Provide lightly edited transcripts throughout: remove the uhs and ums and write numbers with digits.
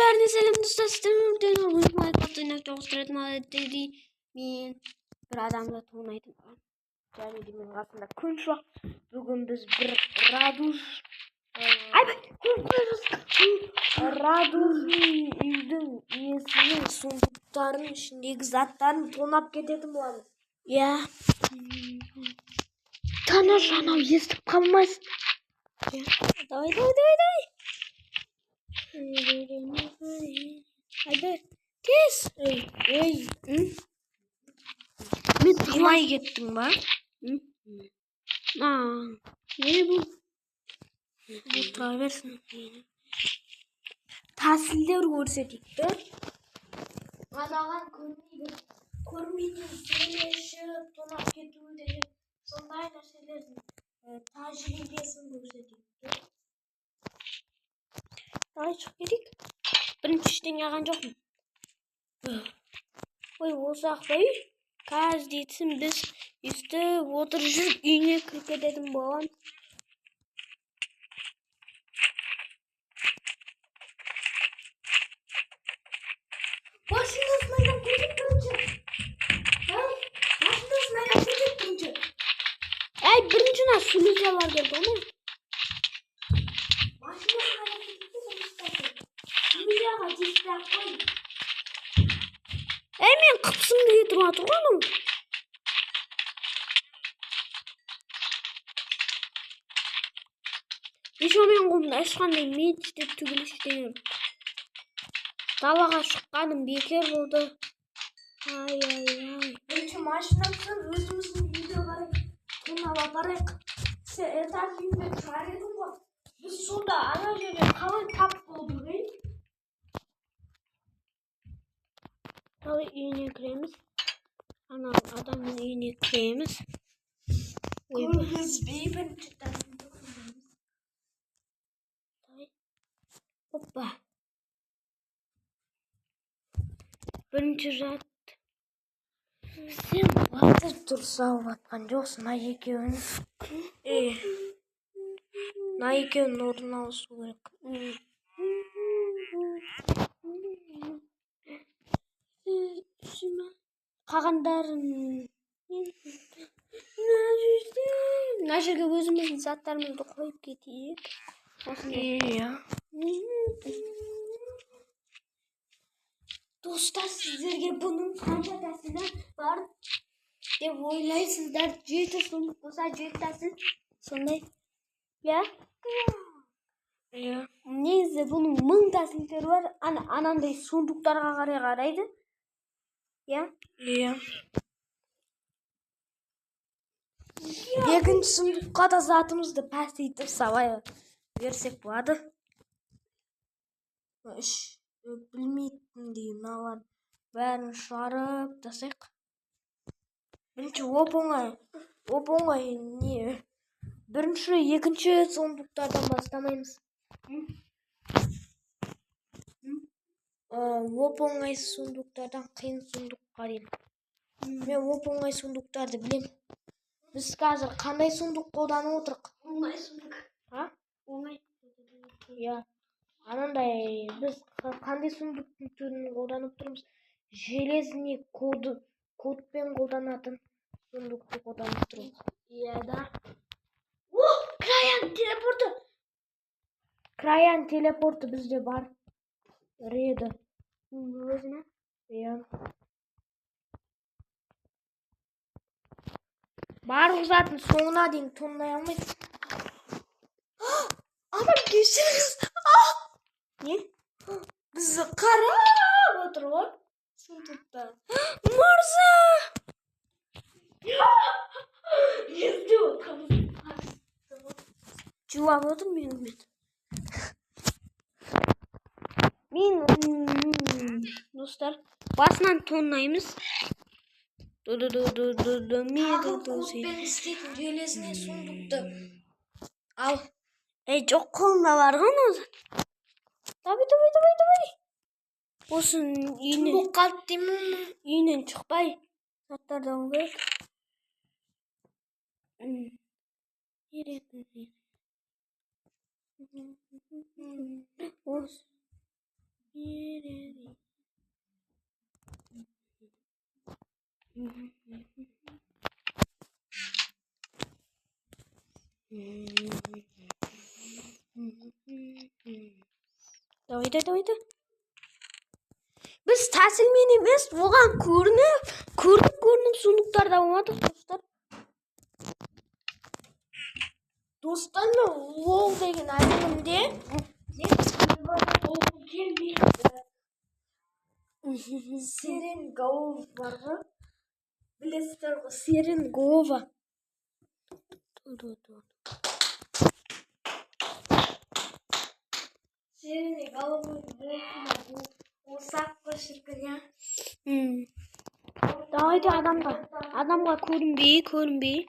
Bәріне сәлем достар, сіздермен Minecraft ойнап жалғастыратын әдетте мен бір адамды тонайтын боламын. Және де менің қасымда күн жоқ. Бүгін біз бір радужный үйдің иесінің сундуктарының ішіндегі заттарын тонап кететін боламыз. Иә. Таныс анау естіп қалмайсың. Давай. Haydi tez. Ey. Ben tılay gittim bak. Ne bu? Bu traversin. Tahsiller görsedik de. Anadan көрмейтін сөйлешіп, тонап кетуі деген сондай нәрселердің тәжірибесін көрсетеді. Давай шығып кетейік. Бірінші ештеңе алған жоқпын. Ой, осы үй. Қазір дейтін біз өстіп отырып жүріп үйіне кіріп кететін боламыз. Машинасын айдап кетіп бірінші. Әй, біріншіна сүлізелер келді, оны? Машинасын айдап кетіп сүлізеға жестірақ қой. Әй, мен қыпсымды кетіріп атыр ғаным. Ешо мен қолымда ешқандай мечте түгіліштен далаға шыққаным бекер болды. Ай. Бірінші машинасын өзіміздің үйде қарай тонап апарайық. Сен этаж үйінде шығар едің ғой. Біз сонда ана жерде қалай тап болдық, ей? Давай үйіне кіреміз. Ана адамның үйіне кіреміз. Көргізбей бірінші тәрімді көргізбейміз. Давай. Оппа. Бірінші жат. Сен батыр тұрса батқан жоқсың, екеуін. Екеуін орнына ауысу керек. Қағандарын мына жерге өзіміздің заттарымызды қойып кетейік. Иә. Достар, сіздерге бұның қанша тәсілі бар деп ойлайсыздар. 7 сундук болса 7 тәсіл сондай. Иә? Негізі бұның 1000 тәсілдері бар. Анандай сундуктарға қарайды. Иә? Иә. Екінші сундукқа да затымызды пәстейтіп салай берсек болады. Білмейтіндей мыналар бәрін шығарып тастайық. Бірінші оп-оңай не? Бірінші, екінші сундуктардан бастамаймыз. Оп-оңай сундуктардан қиын сундукқа деймін. Мен оп-оңай сундуктарды білем. Біз қазір қандай сундук қолданып отырық? Оңай сундук. Оңай. Иә. Анандай біз қандай сундуктың түрін қолданып тұрмыз? Железный кодпен қолданатын сундукты қолданып тұрмыз. Иә да. Краян телепорты бізде бар. Реді. Өзіне? Иә. Барлық затын соңына дейін тоннай алмайды. Адам кешіріңіз. Не? Бізді қарап отыр ғой. Сундукта. Мырза! Езде отқамыз. Жылап отыр мен. Достар, басынан тоннаймыз. Кодпен істейтін железіне сундукты ал. Жоқ қолында бар ғой өзі. Давай. Осын үйінен қалып деймін. Үйінен шықпай заттарды алу керек. Davayda. Biz tahsilmen emas, bo'lgan ko'rinib sunduklarda bo'lmadik do'stlar. Do'stlarni lol degan aytganimda, Seren Gov var. Bilesizler mi? Seren Gova. Dur. Seren Gova bu saklı şirket ya. Davayda adamga ko'rinbey.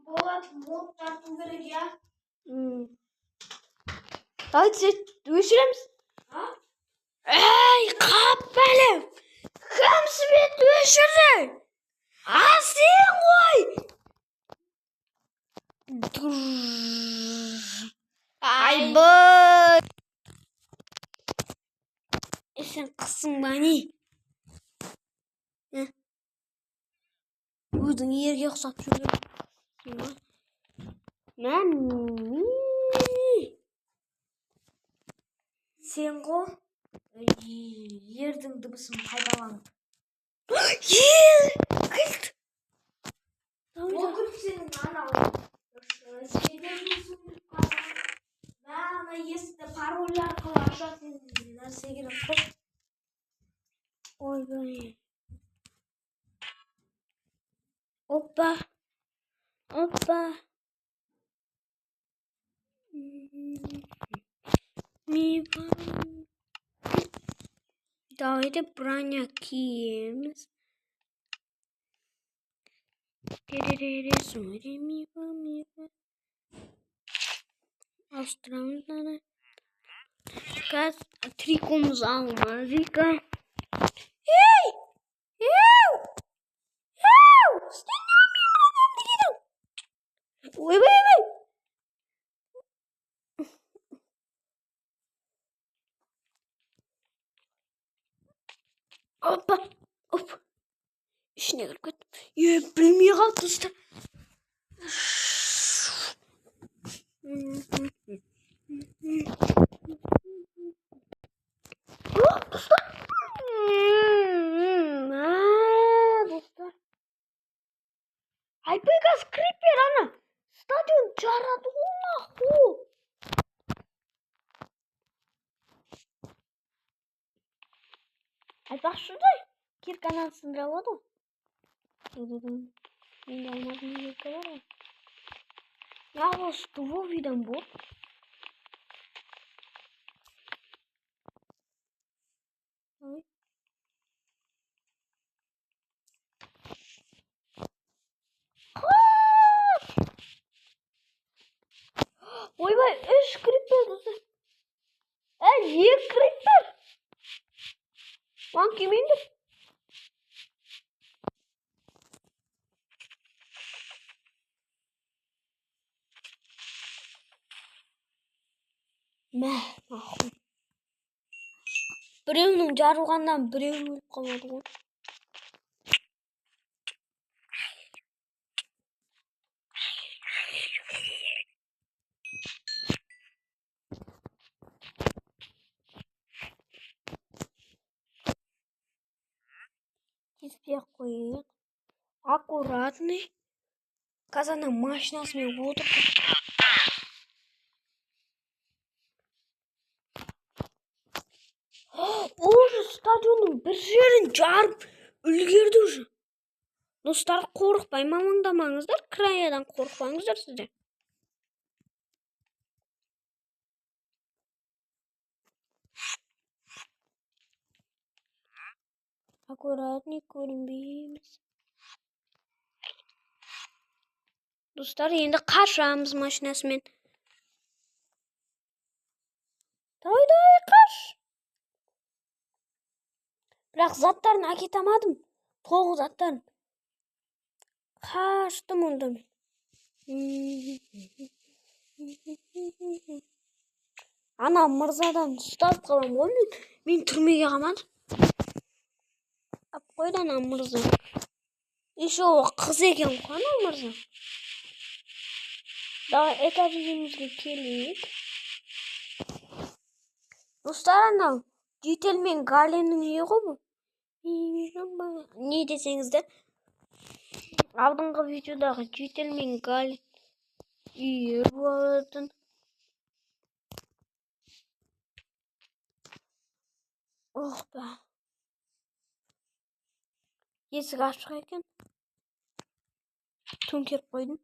Bolat mod tartib kerak ya. Davayda o'chiramiz. Ha? Ey kapbelim! Hamsi beni düşürdü! Sen koy! Ay boy! Sen kızsın beni. Uyudun yerge yoksap söylüyorum. Sen koy. Yerдің дыбысын пайдаланып. Кілт! Ол кілт сенің анау. Ана есікті пароль арқылы ашатын нәрсе керек қой. Ойбай. Оппа. Давайте броня киеміз. Австрамыздан. Gaz trikomuz almadık. Hey! Sen ne yapıyorsun? Vay. Hop. İşine girip gittim. Bilmiyor kaldı işte. Dostlar. Dostlar. Hypergas Creeper ana. Stadion çağırdı ona. Ay bak şurada. Kirkanan sınırlamadı. Şimdi olmaz mı yıkılar? Ya bu stuvu birden bu. Vay 3 creeper dostlar. Ye creeper. Lan kim indi? Ma'qul. Birovning jarug'andan birovi o'lib qolmadi ku. Теперь qo'ying. Аккуратный. Казанның машинасымен отырып. Уже stadionның bir жерін жарып үлгерді уже. Достар, қорықпай мамаңдамаңыздар, краядан қорықпаңыздар сіздер. Аккуратный көрінбейміз. Достар, енді қашамыз машинасымен. Давай қаш. Бірақ заттарын әкетамадым. Тоғыз заттарын. Қаштым ондан. Anam Mırzadan ұстап қалам ғой мен түрмеге қамадым. Ап қойды анам Мырза. Еще қыз екен ғой анам Мырза. Давай этажымызға келейік. Достар, анау Жител мен Галенің үйі ғой бұл. Не десеңізді, алдыңғы видеодағы Жител мен Гален үйі болатын. Ох ба. Есік ашық екен. Төңкеріп қойдым.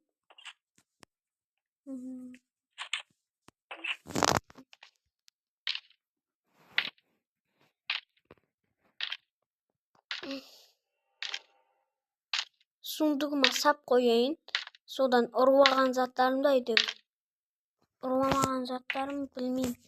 Сундығыма сап қояйын. Содан ұрлаған заттарымды айтайын. Ұрламаған заттарым білмеймін.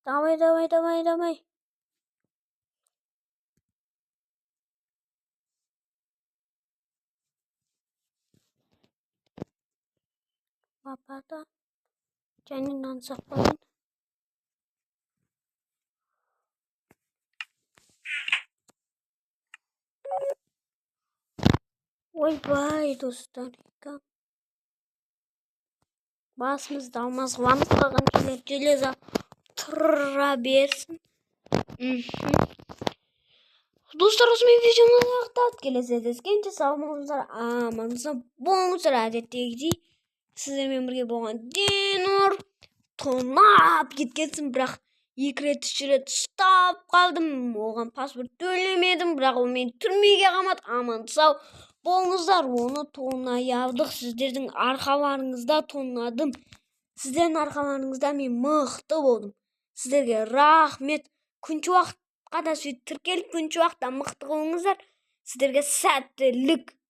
Давай. Лопата. Және нан сақпайын. Ойбай, достар. Басымызды алмазғымыз қалған железа тұра берсін. Достар, осымен видеомыз аяқталды. Келесі кездескенше сау болыңыздар, аман болыңыздар. Әдеттегідей сіздермен бірге болған Денор тонап кеткенсің, бірақ 2 рет 3 рет ұстап қалдым. Оған паспорт төлемедім, бірақ ол мені түрмеге қамады. Аман сау болыңыздар. Оны тонай алдық. Сіздердің арқаларыңызда тонадым. Сіздердің арқаларыңызда мен мықты болдым. Сіздерге рахмет. Күнші уақытқа да сөйтіп тіркеліп, күнші уақытта мықты болыңыздар. Сіздерге сәттілік.